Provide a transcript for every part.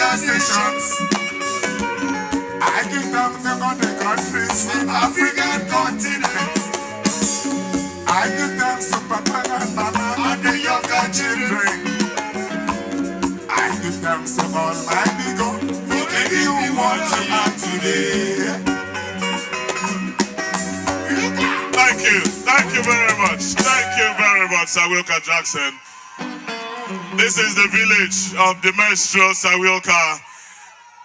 radio stations. I give them to other countries in African continent. I give them super banana and the younger children. I give them some almighty God. Whatever you want to have today. Thank you very much. Thank you very much, Sawilka Jackson. This is the village of the maestro Sawilka,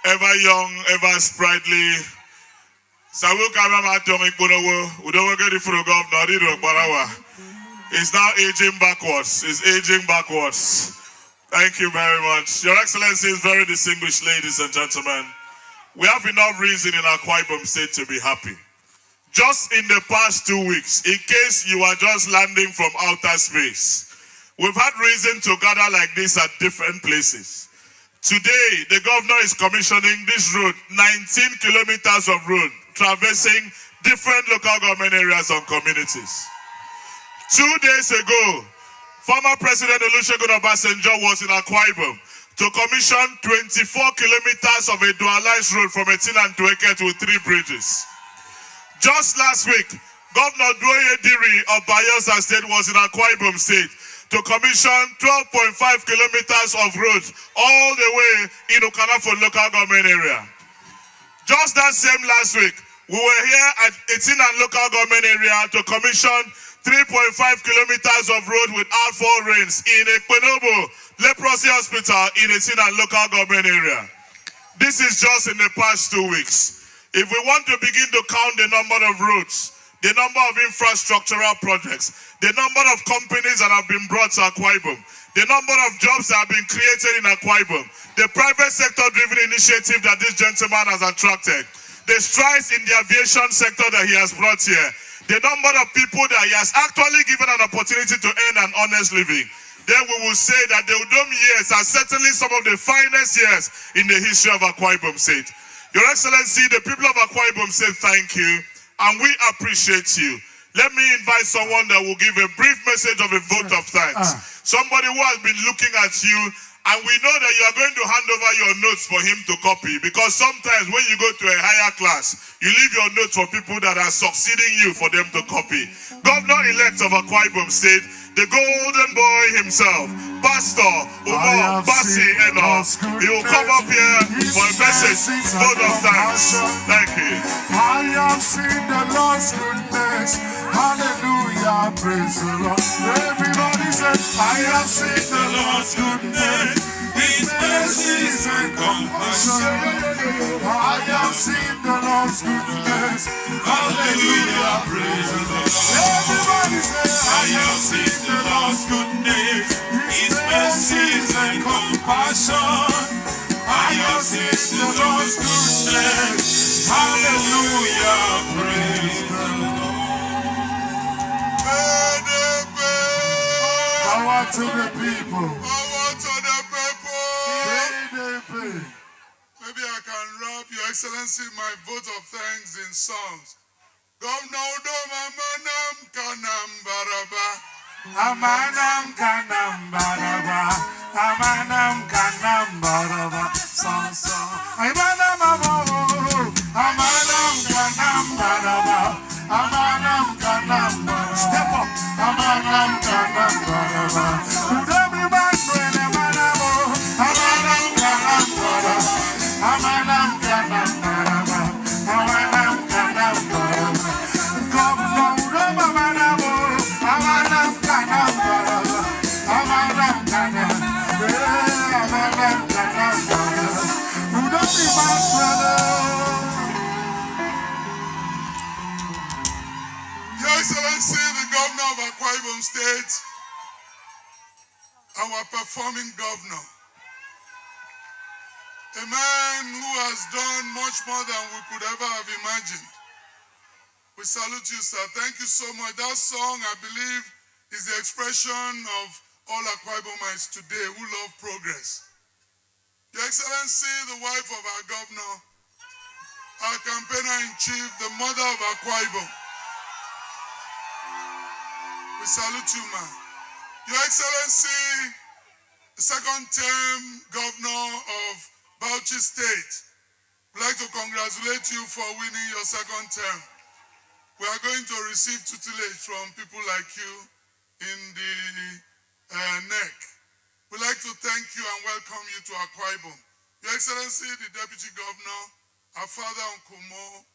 ever young, ever sprightly. Sawilka Mama Tomik Udomo get it for the governor, is now aging backwards. Is aging backwards. Thank you very much. Your Excellency, very distinguished ladies and gentlemen. We have enough reason in Akwa Ibom State to be happy. Just in the past 2 weeks, in case you are just landing from outer space, we've had reason to gather like this at different places. Today, the governor is commissioning this road, 19 kilometers of road, traversing different local government areas and communities. 2 days ago, former President Olusegun Obasanjo was in Akwa Ibom to commission 24 kilometers of a dualized road from Etina to Eket with 3 bridges. Just last week, Governor Doye Diri of Bayelsa State was in Akwa Ibom State to commission 12.5 kilometers of roads all the way in Ukanafo local government area. Just that same last week, we were here at Etina local government area to commission 3.5 kilometers of road with Outfall Drains in Ekpenobo Leprosy Hospital in Etina local government area. This is just in the past 2 weeks. If we want to begin to count the number of roads, the number of infrastructural projects, the number of companies that have been brought to Akwa Ibom, the number of jobs that have been created in Akwa Ibom, the private sector-driven initiative that this gentleman has attracted, the strides in the aviation sector that he has brought here, the number of people that he has actually given an opportunity to earn an honest living, then we will say that the Udom years are certainly some of the finest years in the history of Akwa Ibom State. Your Excellency, the people of Akwa Ibom say thank you, and we appreciate you. Let me invite someone that will give a brief message of a vote of thanks. Somebody who has been looking at you, and we know that you are going to hand over your notes for him to copy, because sometimes when you go to a higher class, you leave your notes for people that are succeeding you for them to copy. Governor-elect of Akwa Ibom State, the golden boy himself, Pastor Umar Basi Enos. He will come up here for a message, vote of thanks. Thank you. I have seen the Lord's goodness. Hallelujah, praise the Lord. Everybody say, I have seen the Lord's goodness. His mercies and compassion. I have seen the Lord's goodness. Hallelujah, praise the Lord. Everybody say, I have seen the Lord's goodness. His mercies and compassion. I have seen the Lord's goodness. Hallelujah, praise the Lord. Power to the people. Power to the people. Maybe I can rap, Your Excellency, my vote of thanks in songs. Governor Udom Amanam Kanam Baraba. Amanam Kanam Baraba. Amanam Kanam Baraba. Song. Amanam Amaro. Amanam Kanam Baraba. Amanam Kanam Baraba. Step up. Amanam Kanam Baraba. Udom Emmanuel. Amanam Kanam Baraba. Amanam Kanam Baraba. Amanam Kanam Baraba. Governor Udom Emmanuel. Amanam Kanam Baraba. Amanam Kanam. Amanam Kanam Baraba. Udom Emmanuel. Your Excellency, the Governor of Akwa Ibom State, our performing governor, a man who has done much more than we could ever have imagined. We salute you, sir. Thank you so much. That song, I believe, is the expression of all Akwa Ibomites today who love progress. Your Excellency, the wife of our governor, our campaigner-in-chief, the mother of Akwa Ibom, we salute you, ma'am. Your Excellency, the second-term governor of Bauchi Bauchi State, we'd like to congratulate you for winning your second term. We are going to receive tutelage from people like you in the NEC. We'd like to thank you and welcome you to Akwa Ibom. Your Excellency, the Deputy Governor, our Father Nkumo,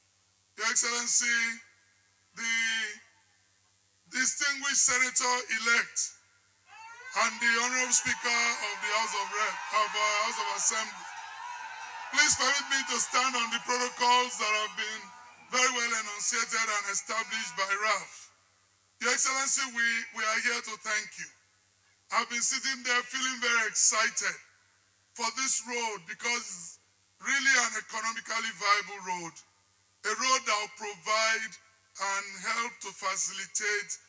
Your Excellency, the distinguished Senator-elect and the Honorable Speaker of the House of Assembly. Please permit me to stand on the protocols that have been very well enunciated and established by RAF. Your Excellency, we are here to thank you. I've been sitting there feeling very excited for this road because it's really an economically viable road. A road that will provide and help to facilitate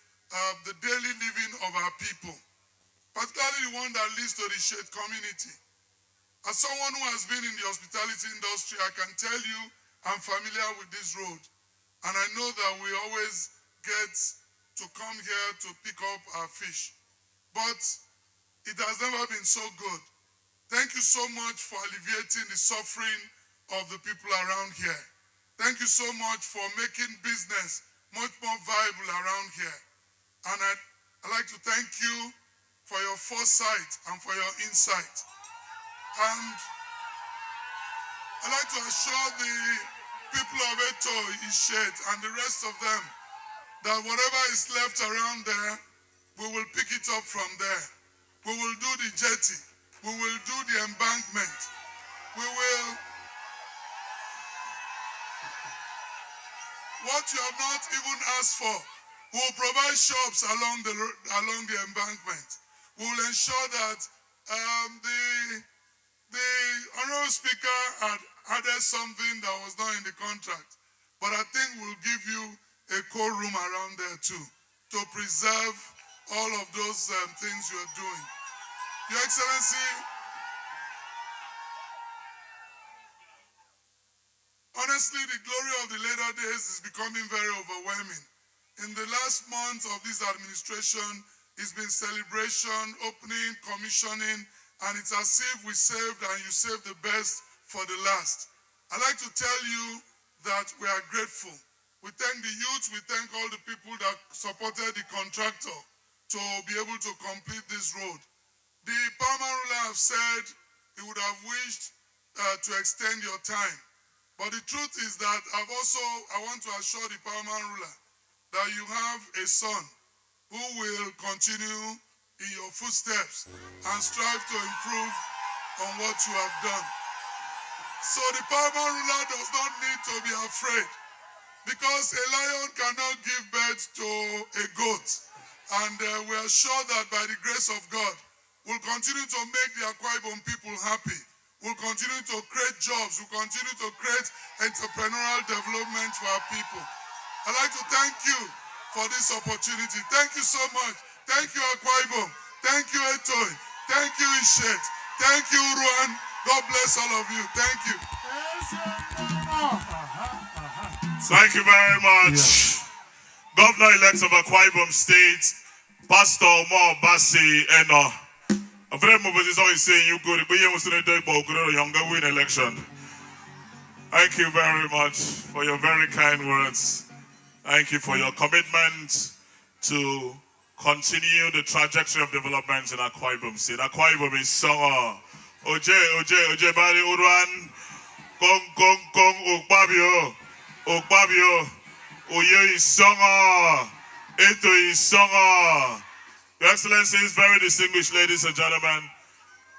the daily living of our people, particularly the one that leads to the Ishiet community. As someone who has been in the hospitality industry, I can tell you I'm familiar with this road. And I know that we always get to come here to pick up our fish. But it has never been so good. Thank you so much for alleviating the suffering of the people around here. Thank you so much for making business much more viable around here. And I'd like to thank you for your foresight and for your insight. And I'd like to assure the people of Anua-Mbak-Ishiet and the rest of them that whatever is left around there, we will pick it up from there. We will do the jetty. We will do the embankment. We will... What you have not even asked for, we will provide shops along the embankment. We will ensure that the Honorable Speaker had added something that was not in the contract. But I think we'll give you a core room around there too, to preserve all of those things you are doing. Your Excellency, honestly, the glory of the later days is becoming very overwhelming. In the last month of this administration, it's been celebration, opening, commissioning, and it's as if we saved and you saved the best for the last. I'd like to tell you that we are grateful. We thank the youth, we thank all the people that supported the contractor to be able to complete this road. The paramount ruler have said he would have wished to extend your time. But the truth is that I want to assure the paramount ruler that you have a son who will continue in your footsteps and strive to improve on what you have done. So the paramount ruler does not need to be afraid, because a lion cannot give birth to a goat. And we are sure that by the grace of God, we'll continue to make the Akwa Ibom people happy. We'll continue to create jobs. We'll continue to create entrepreneurial development for our people. I'd like to thank you for this opportunity. Thank you so much. Thank you, Akwa Ibom. Thank you, Etoy. Thank you, Ishiet. Thank you, Uruan. God bless all of you. Thank you. Thank you very much. Yeah. Governor-elect of Akwa Ibom State, Pastor Mo Basi Eno. A friend of is always saying you go to younger win election. Thank you very much for your very kind words. Thank you for your commitment to continue the trajectory of development in Akwa Ibom State. Akwa Ibom is song. Oje bari Uruan kong okpabio oye is song. Eto is song. Your Excellencies, very distinguished ladies and gentlemen,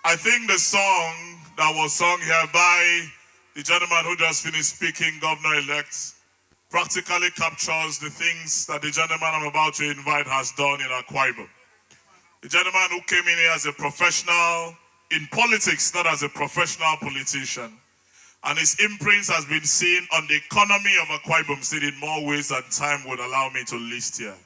I think the song that was sung here by the gentleman who just finished speaking, Governor-elect, practically captures the things that the gentleman I'm about to invite has done in Akwa Ibom. The gentleman who came in here as a professional in politics, not as a professional politician. And his imprint has been seen on the economy of Akwa Ibom State in more ways than time would allow me to list here.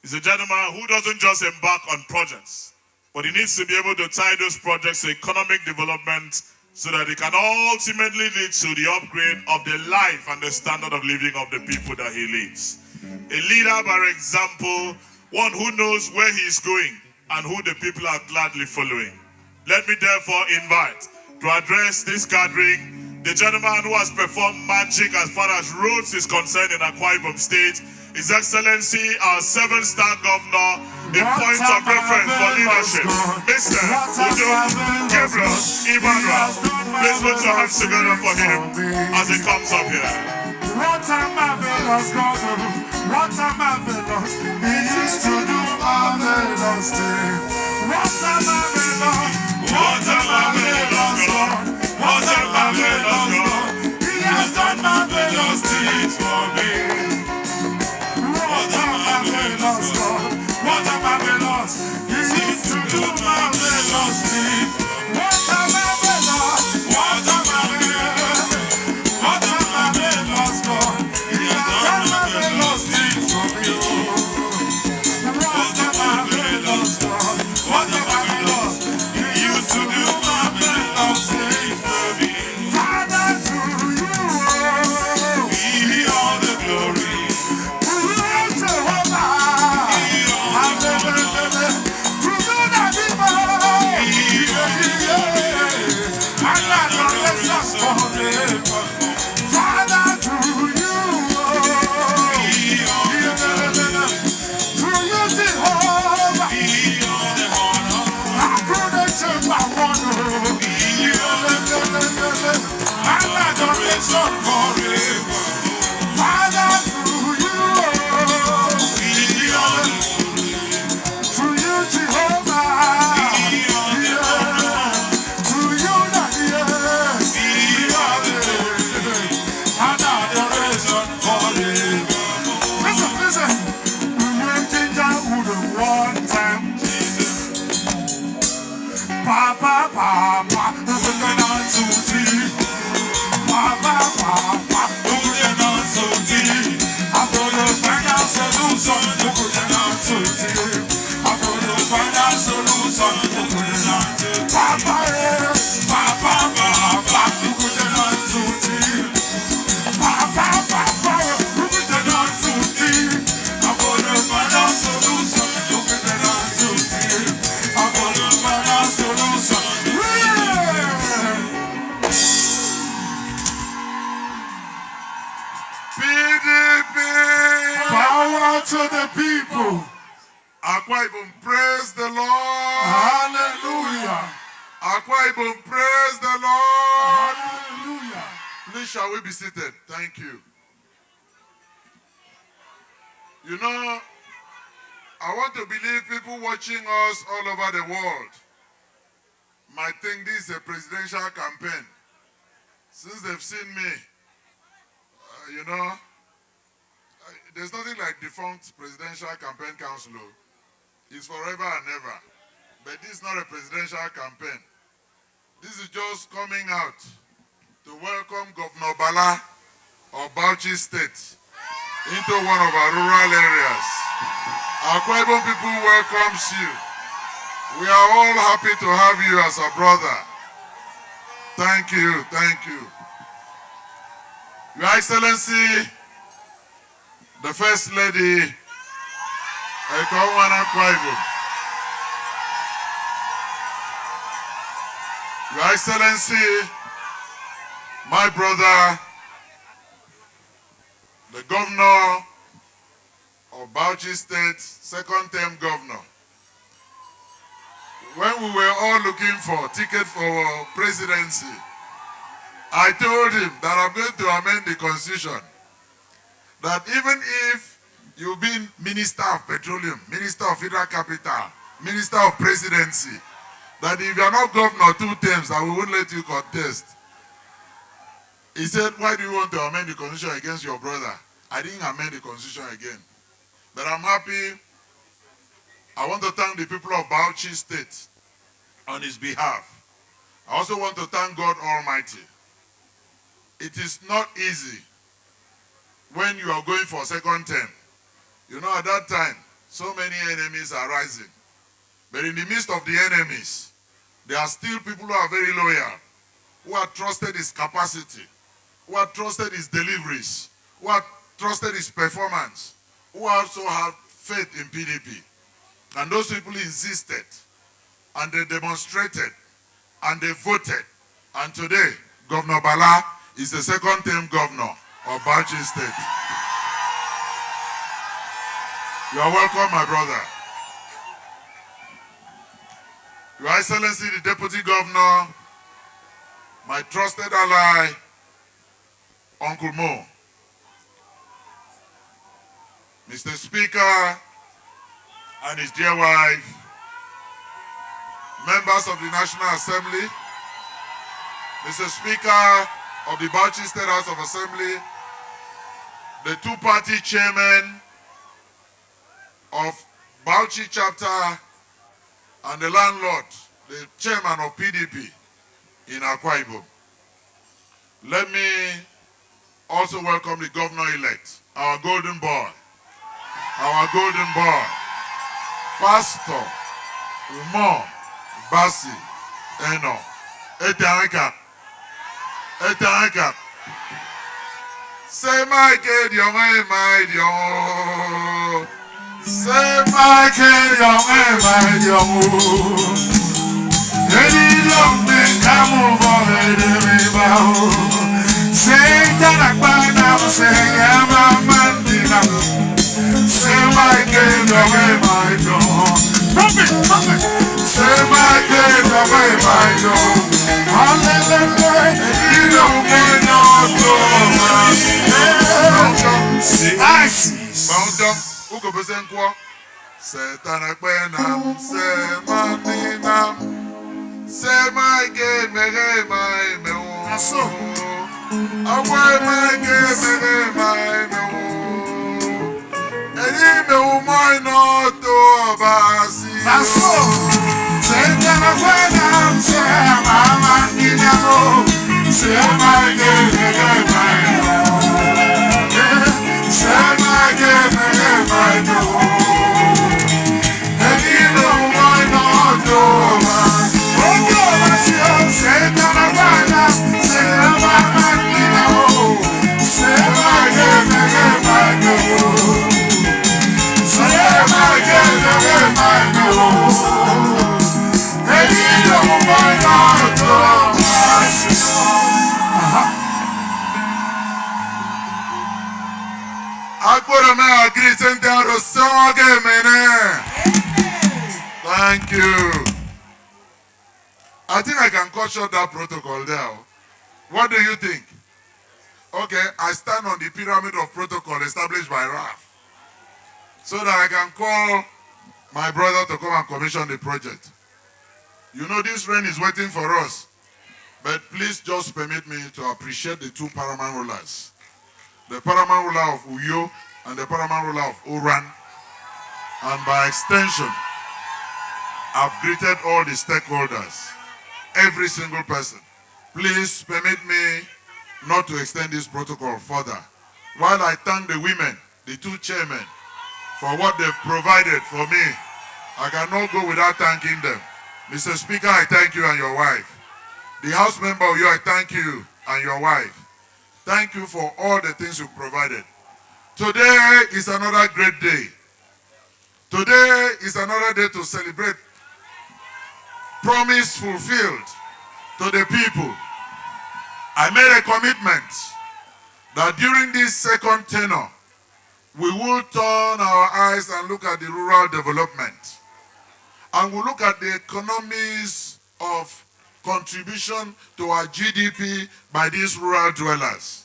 He's a gentleman who doesn't just embark on projects, but he needs to be able to tie those projects to economic development so that it can ultimately lead to the upgrade of the life and the standard of living of the people that he leads. A leader, by example, one who knows where he is going and who the people are gladly following. Let me therefore invite to address this gathering, the gentleman who has performed magic as far as roads is concerned in Akwa Ibom State, His Excellency, our 7-star governor, a point of reference for leadership, Mr. Udom Emmanuel. Please put your hands together for him as he comes up here. What a marvelous God, what a marvelous, He used to do marvelous things. What a marvelous, what a marvelous God, what a marvelous God, He has done marvelous things for me. What a marvelous God, what a marvelous, He used to do marvelous things. What a marvelous, what a marvelous, what a marvelous God, He has done marvelous things for me. What a marvelous God, what a marvelous, He used to do marvelous things for me. Father, to you be all the glory. To you, Jehovah, hallelujah. To you, and adoration forever. Father, to you, to you, Jehovah, I couldn't my one, and adoration forever. Father, to you, to you, Jehovah, to you, and adoration forever. Listen, you change Udom one time. Papa, we're not so deep. Papa, we're not so deep. I for the final solution, we're not so deep. I for the final solution, we're not deep. Papa, we're not so deep. Papa, we're not so deep. I for the final solution, we're not so deep. I for the final solution. PDP! Power to the people. Akwa Ibom, praise the Lord! Hallelujah. Akwa Ibom, praise the Lord! Hallelujah. Please, shall we be seated? Thank you. You know, I want to believe people watching us all over the world might think this is a presidential campaign. Since they've seen me, there's nothing like defunct presidential campaign council. It's forever and ever. But this is not a presidential campaign. This is just coming out to welcome Governor Bala of Bauchi State into one of our rural areas. Akwa Ibom people welcomes you. We are all happy to have you as a brother. Thank you, thank you. Your Excellency, the First Lady, Akwa Ibom. Your Excellency, my brother, the Governor of Bauchi State, second-term governor. When we were all looking for a ticket for presidency, I told him that I'm going to amend the constitution. That even if you've been Minister of Petroleum, Minister of Federal Capital, Minister of Presidency, that if you're not governor 2 terms, that we won't let you contest. He said, why do you want to amend the constitution against your brother? I didn't amend the constitution again. But I'm happy. I want to thank the people of Bauchi State on his behalf. I also want to thank God Almighty. It is not easy when you are going for a second term. You know, at that time, so many enemies are rising. But in the midst of the enemies, there are still people who are very loyal, who have trusted his capacity, who have trusted his deliveries, who have trusted his performance, who also have faith in PDP. And those people insisted, and they demonstrated, and they voted, And today, Governor Bala is the second-term governor of Bauchi State. You are welcome, my brother. Your Excellency, the Deputy Governor, my trusted ally, Uncle Mo. Mr. Speaker and his dear wife, members of the National Assembly, Mr. Speaker of the Bauchi State House of Assembly, the two-party chairman of Bauchi chapter, and the landlord, the chairman of PDP in Akwa Ibom. Let me also welcome the governor-elect, our golden boy, Pastor Umar Basi Eno. Etanka. Say my kid, my dear. Say my kid, my dear. Any young man come over the river. Say that I'm saying I'm a man. Say my kid, my dear. Perfect. Say my kid, my dear. Hallelujah. You don't get no ice. Mountain. Who could present what? Satan Akbenam. Say Maninam. Say my game, my no. So away my game, my no. And you know my not to Basi. Satan Akbenam. Say Mama Dinamo. Say my game, my no. Say my game, my no. And you know my not to Basi. Thank you. I think I can cut short that protocol there. What do you think? Okay, I stand on the pyramid of protocol established by RAF so that I can call my brother to come and commission the project. You know this rain is waiting for us, but please just permit me to appreciate the two paramount rulers. The paramount ruler of Uyo and the paramount ruler of Uruan. And by extension, I've greeted all the stakeholders, every single person. Please permit me not to extend this protocol further. While I thank the women, the two chairmen, for what they've provided for me, I cannot go without thanking them. Mr. Speaker, I thank you and your wife. The House member of you, I thank you and your wife. Thank you for all the things you've provided. Today is another great day. Today is another day to celebrate promise fulfilled to the people. I made a commitment that during this second tenure, we will turn our eyes and look at the rural development. And we'll look at the economies of contribution to our GDP by these rural dwellers.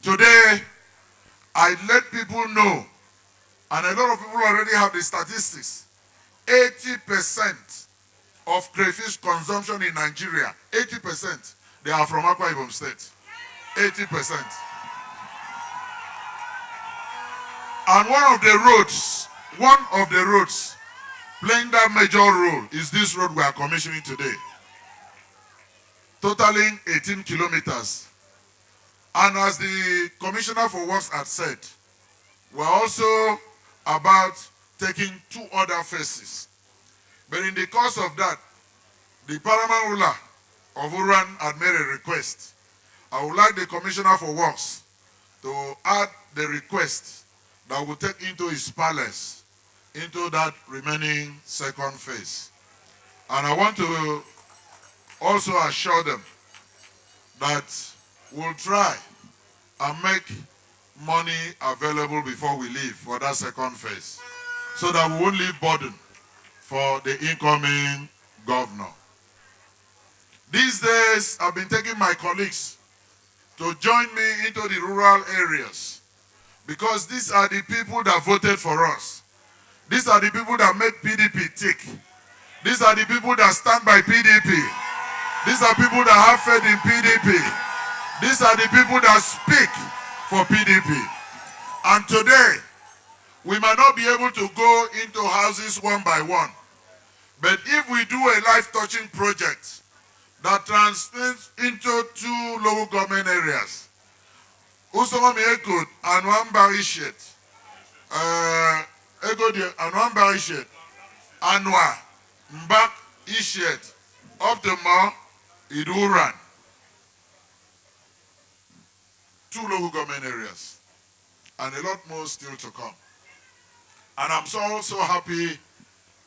Today, I let people know, and a lot of people already have the statistics, 80% of crayfish consumption in Nigeria, 80%, they are from Akwa Ibom State. 80%. And one of the roads playing that major role is this road we are commissioning today, totaling 18 kilometers. And as the Commissioner for Works had said, we're also about taking 2 other phases. But in the course of that, the paramount ruler of Uruan had made a request. I would like the Commissioner for Works to add the request that will take into his palace into that remaining second phase. And I want to also assure them that we'll try and make money available before we leave for that second phase, so that we won't leave burden for the incoming governor. These days, I've been taking my colleagues to join me into the rural areas, because these are the people that voted for us. These are the people that make PDP tick. These are the people that stand by PDP. These are people that have faith in PDP. These are the people that speak for PDP. And today, we might not be able to go into houses one by one, but if we do a life-touching project that translates into 2 local government areas, Anua-Mbak-Ishiet, Anua-Mbak-Ishiet, Anua-Mbak-Ishiet, up to Uruan. 2 local government areas, and a lot more still to come. And I'm so happy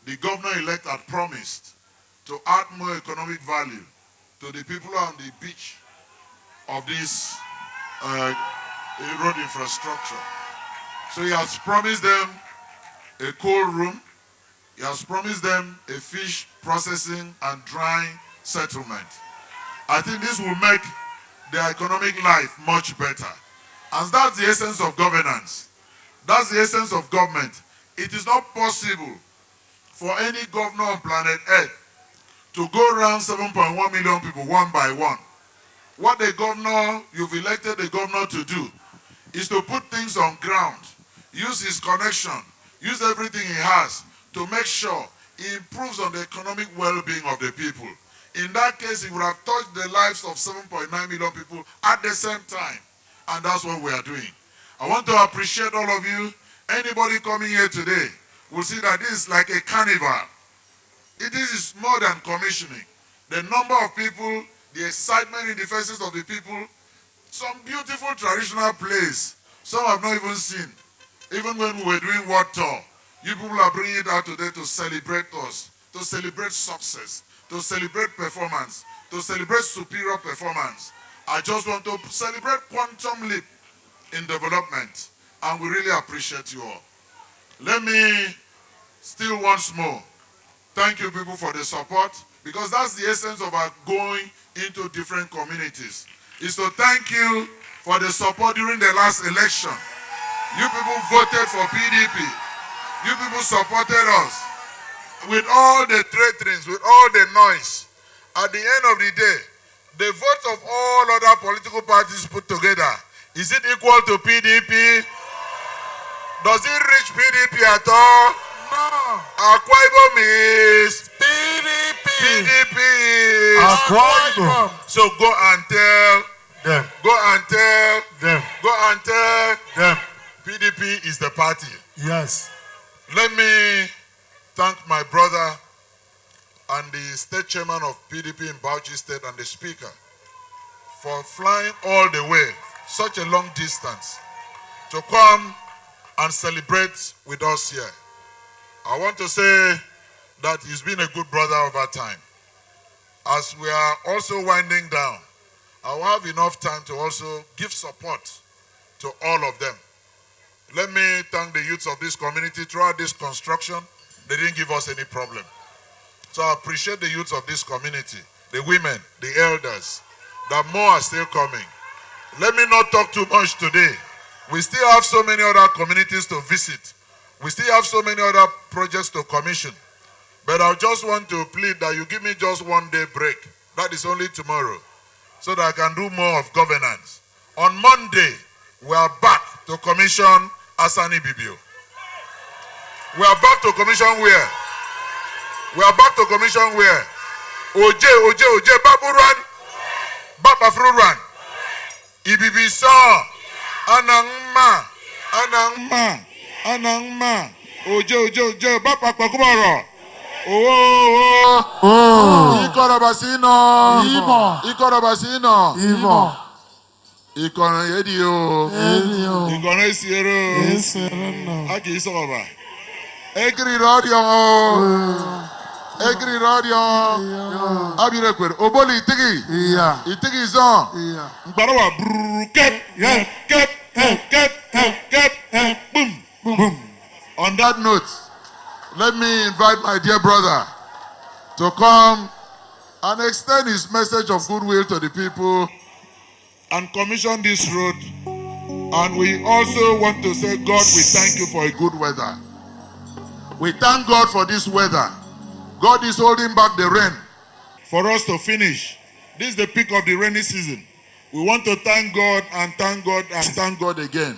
the governor-elect had promised to add more economic value to the people on the beach of this road infrastructure. So he has promised them a cold room. He has promised them a fish processing and drying settlement. I think this will make their economic life much better. And that's the essence of governance. That's the essence of government. It is not possible for any governor on planet Earth to go around 7.1 million people one by one. What the governor, you've elected the governor to do, is to put things on ground, use his connection, use everything he has to make sure he improves on the economic well-being of the people. In that case, he would have touched the lives of 7.9 million people at the same time. And that's what we are doing. I want to appreciate all of you. Anybody coming here today will see that this is like a carnival. It is more than commissioning. The number of people, the excitement in the faces of the people, some beautiful traditional plays, some I've not even seen. Even when we were doing World Tour, you people are bringing it out today to celebrate us, to celebrate success, to celebrate performance, to celebrate superior performance. I just want to celebrate quantum leap in development, and we really appreciate you all. Let me still once more thank you people for the support, because that's the essence of our going into different communities, is to thank you for the support during the last election. You people voted for PDP. You people supported us. With all the threatenings, with all the noise, at the end of the day, the vote of all other political parties put together, is it equal to PDP? Does it reach PDP at all? No. Akwa Ibom is PDP. PDP is Akwa Ibom. So go and tell them. Go and tell them. Go and tell them. PDP is the party. Yes. Let me thank my brother and the state chairman of PDP in Bauchi State and the speaker for flying all the way, such a long distance, to come and celebrate with us here. I want to say that he's been a good brother over time. As we are also winding down, I will have enough time to also give support to all of them. Let me thank the youths of this community. Throughout this construction, they didn't give us any problem. So I appreciate the youths of this community, the women, the elders, that more are still coming. Let me not talk too much today. We still have so many other communities to visit. We still have so many other projects to commission. But I just want to plead that you give me just 1 day break. That is only tomorrow. So that I can do more of governance. On Monday, we are back to commission Asani Bibio. We are back to commission where? We are back to commission where? Oje, Baburan, Babafruran, Ibibisa, Anangma, Oje, Bapa Kumaro. Ikorabasino. Ikona yedio. Ikona isiero. Aki isoba. Ekiri radio. Egri radio. Abirekwere. Oboli itigi. Yeah. Itigi zo. Yeah. Mbarawa brrr get boom boom. On that note, let me invite my dear brother to come and extend his message of goodwill to the people and commission this road. And we also want to say, God, we thank you for a good weather. We thank God for this weather. God is holding back the rain for us to finish. This is the peak of the rainy season. We want to thank God and thank God and thank God again.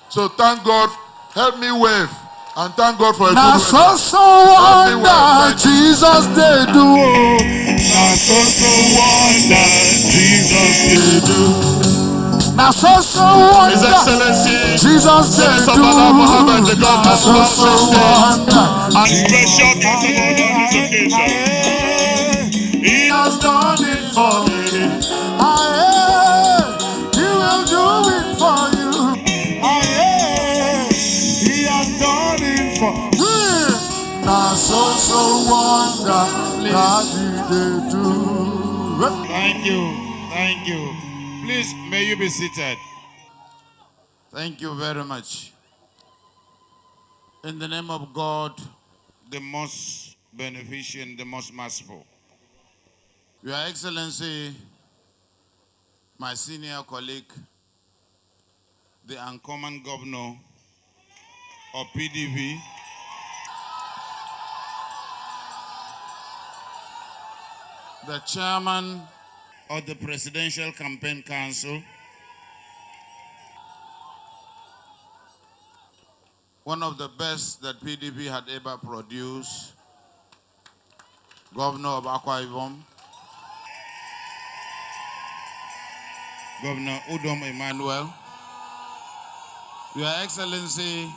So thank God. Help me wave and thank God for a good weather. So wonder Jesus they do. Now so wonder Jesus they do. Now so wonder His Excellency Jesus they do. Bala Mohammed, the governor of Bauchi State, And special counterpart on this occasion. he has done it for me. He will do it for you. He has done it for me. Now so wonder God they do. Thank you. Thank you. Please, may you be seated. Thank you very much. In the name of God, the most beneficent, the most merciful. Your Excellency, my senior colleague, the uncommon governor of PDP, the chairman of the Presidential Campaign Council, one of the best that PDP had ever produced, Governor of Akwa Ibom, Governor Udom Emmanuel. Your Excellency,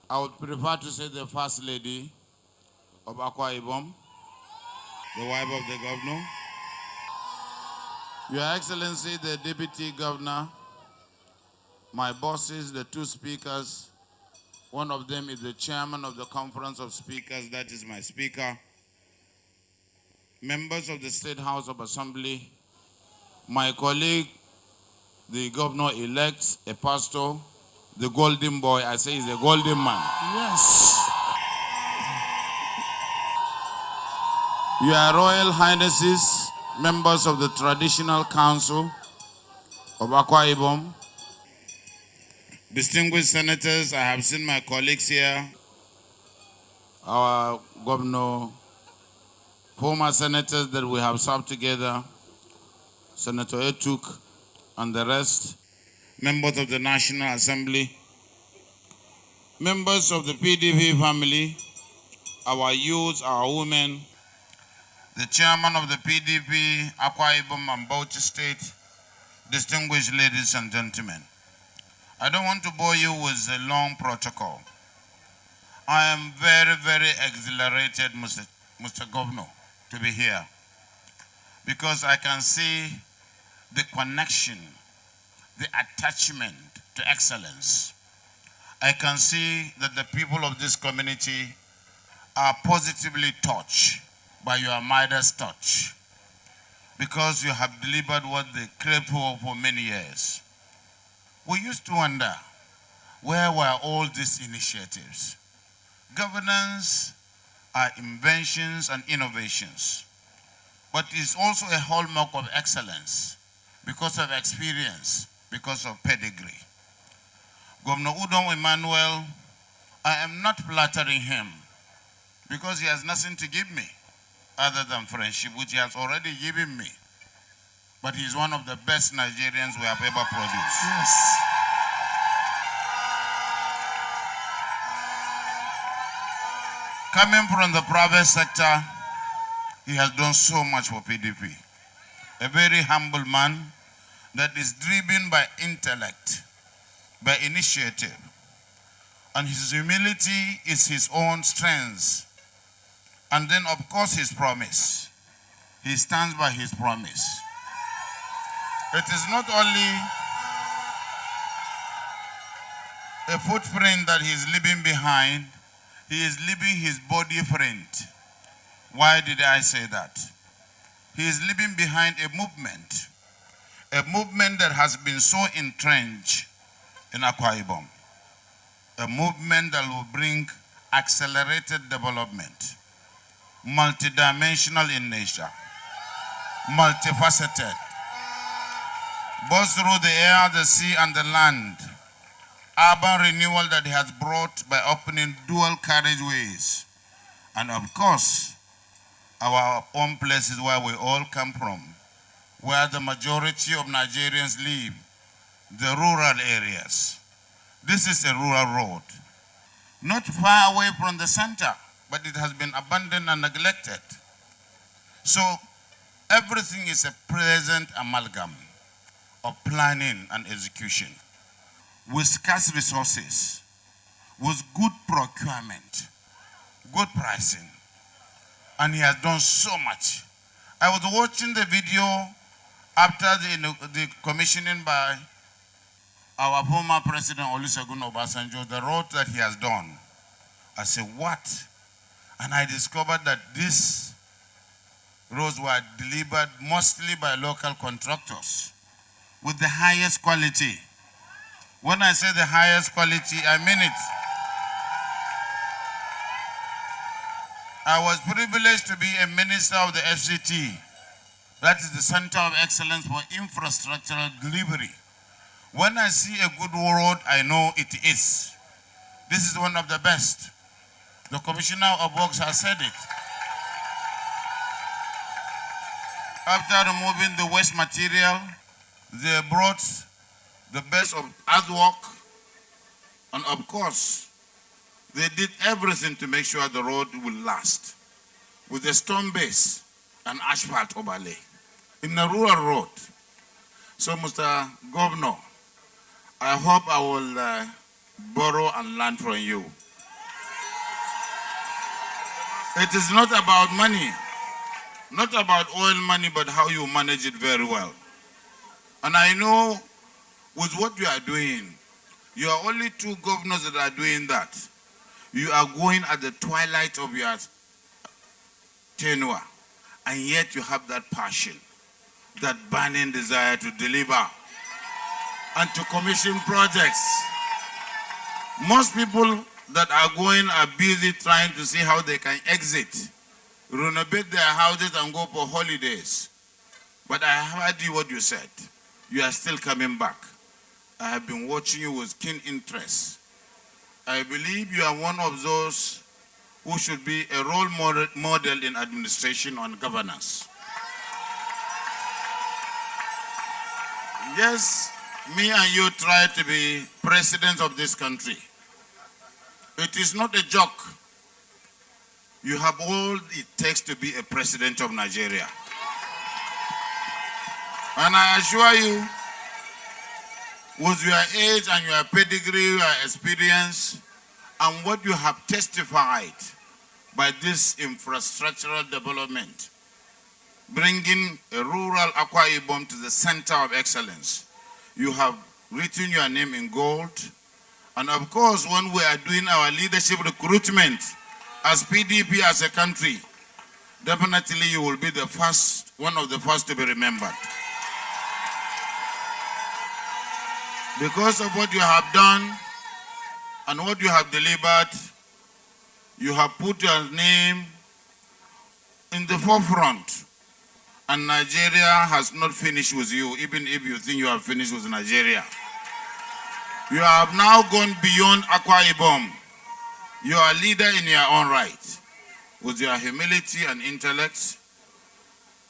I would prefer to say the First Lady of Akwa Ibom, the wife of the governor. Your Excellency, the Deputy Governor, my bosses, the two speakers. One of them is the chairman of the Conference of Speakers, that is my speaker. Members of the State House of Assembly, my colleague, the governor-elect, a pastor, the golden boy, I say he's a golden man. Yes. Your Royal Highnesses, members of the Traditional Council of Akwa Ibom, distinguished senators, I have seen my colleagues here, our governor, former senators that we have served together, Senator Etuk and the rest, members of the National Assembly, members of the PDP family, our youth, our women, the chairman of the PDP, Akwa Ibom and Bauchi State, distinguished ladies and gentlemen. I don't want to bore you with a long protocol. I am very, very exhilarated, Mr. Governor, to be here because I can see the connection, the attachment to excellence. I can see that the people of this community are positively touched by your Midas touch because you have delivered what they craved for many years. We used to wonder, where were all these initiatives? Governance are inventions and innovations, but it's also a hallmark of excellence because of experience, because of pedigree. Governor Udom Emmanuel, I am not flattering him because he has nothing to give me other than friendship, which he has already given me. But he's one of the best Nigerians we have ever produced. Yes. Coming from the private sector, he has done so much for PDP. A very humble man that is driven by intellect, by initiative. And his humility is his own strength. And then, of course, his promise. He stands by his promise. It is not only a footprint that he is leaving behind, He is leaving his body friend. Why did I say that? He is leaving behind a movement that has been so entrenched in Akwa Ibom, a movement that will bring accelerated development, multidimensional in nature, multifaceted, both through the air, the sea, and the land. Urban renewal that he has brought by opening dual carriageways, and of course, our own places where we all come from, where the majority of Nigerians live, the rural areas. This is a rural road, not far away from the center, but it has been abandoned and neglected. So everything is a present amalgam of planning and execution with scarce resources, with good procurement, good pricing, and he has done so much. I was watching the video after the commissioning by our former President Olusegun Obasanjo, the road that he has done. I said, what? And I discovered that these roads were delivered mostly by local contractors with the highest quality. When I say the highest quality, I mean it. I was privileged to be a minister of the FCT. That is the Center of Excellence for Infrastructural Delivery. When I see a good road, I know it is. This is one of the best. The Commissioner of Works has said it. After removing the waste material, they brought the best of earthwork, and of course, they did everything to make sure the road will last, with a stone base and asphalt overlay in a rural road. So, Mr. Governor, I hope I will borrow and learn from you. It is not about money, not about oil money, but how you manage it very well. And I know with what you are doing, you are only two governors that are doing that. You are going at the twilight of your tenure, and yet you have that passion, that burning desire to deliver and to commission projects. Most people that are going are busy trying to see how they can exit, renovate their houses and go for holidays. But I heard you what you said. You are still coming back. I have been watching you with keen interest. I believe you are one of those who should be a role model in administration and governance. Yes, me and you try to be presidents of this country. It is not a joke. You have all it takes to be a president of Nigeria. And I assure you, with your age and your pedigree, your experience, and what you have testified by this infrastructural development, bringing a rural Akwa Ibom to the center of excellence, you have written your name in gold. And of course, when we are doing our leadership recruitment as PDP as a country, definitely you will be the first, one of the first to be remembered. Because of what you have done and what you have delivered, you have put your name in the forefront. And Nigeria has not finished with you, even if you think you have finished with Nigeria. You have now gone beyond Akwa Ibom. You are a leader in your own right, with your humility and intellect,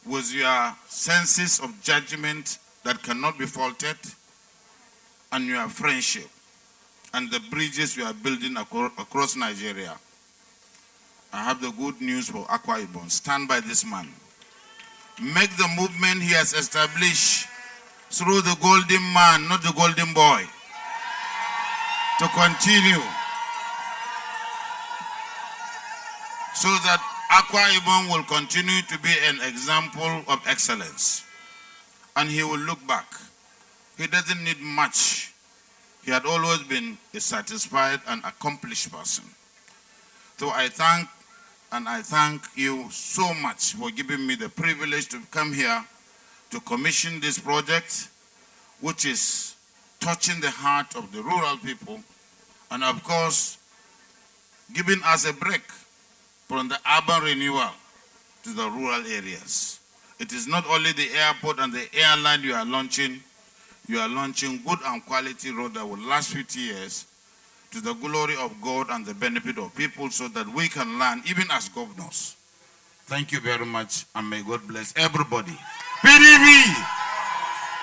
with your senses of judgment that cannot be faulted, and your friendship, and the bridges you are building across Nigeria. I have the good news for Akwa Ibom. Stand by this man. Make the movement he has established through the golden man, not the golden boy, to continue, so that Akwa Ibom will continue to be an example of excellence. And he will look back. He doesn't need much. He had always been a satisfied and accomplished person. So I thank you so much for giving me the privilege to come here to commission this project, which is touching the heart of the rural people, and of course, giving us a break from the urban renewal to the rural areas. It is not only the airport and the airline you are launching good and quality road that will last 50 years to the glory of God and the benefit of people, so that we can learn even as governors. Thank you very much, and may God bless everybody. PDP!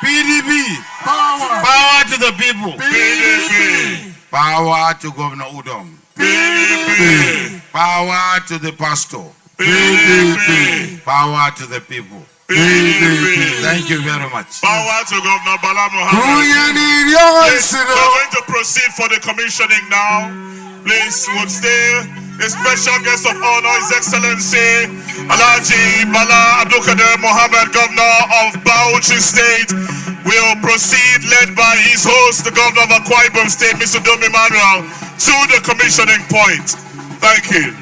PDP! Power to the people! PDP! Power to Governor Udom! PDP! Power to the pastor! PDP! Power to the people! PDP! Thank you very much. Power to Governor Bala Mohammed. Please, we're going to proceed for the commissioning now. Please, would stay. A special guest of honor, His Excellency Alhaji Bala Mohammed, Governor of Bauchi State, will proceed, led by his host, the Governor of Akwa Ibom State, Mr. Udom Emmanuel, to the commissioning point. Thank you.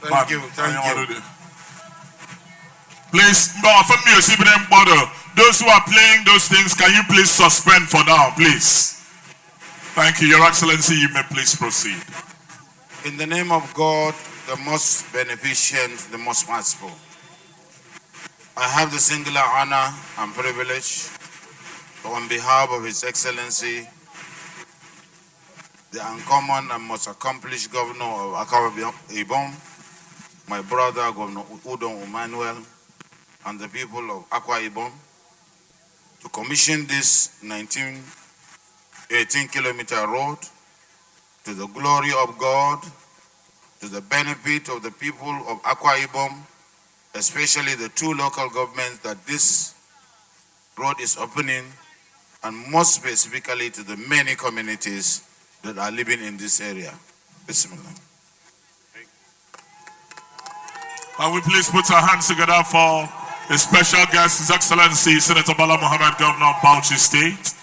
Thank you. Please, those who are playing those things, can you please suspend for now, please? Thank you, Your Excellency. You may please proceed. In the name of God, the most beneficent, the most merciful, I have the singular honor and privilege to, on behalf of His Excellency, the uncommon and most accomplished Governor of Akwa Ibom, my brother, Governor Udom Emmanuel, and the people of Akwa Ibom, to commission this 18-kilometer road to the glory of God, to the benefit of the people of Akwa Ibom, especially the two local governments that this road is opening, and most specifically to the many communities that are living in this area. Bismillah. Can we please put our hands together for a special guest, His Excellency Senator Bala Mohammed, Governor of Bauchi State.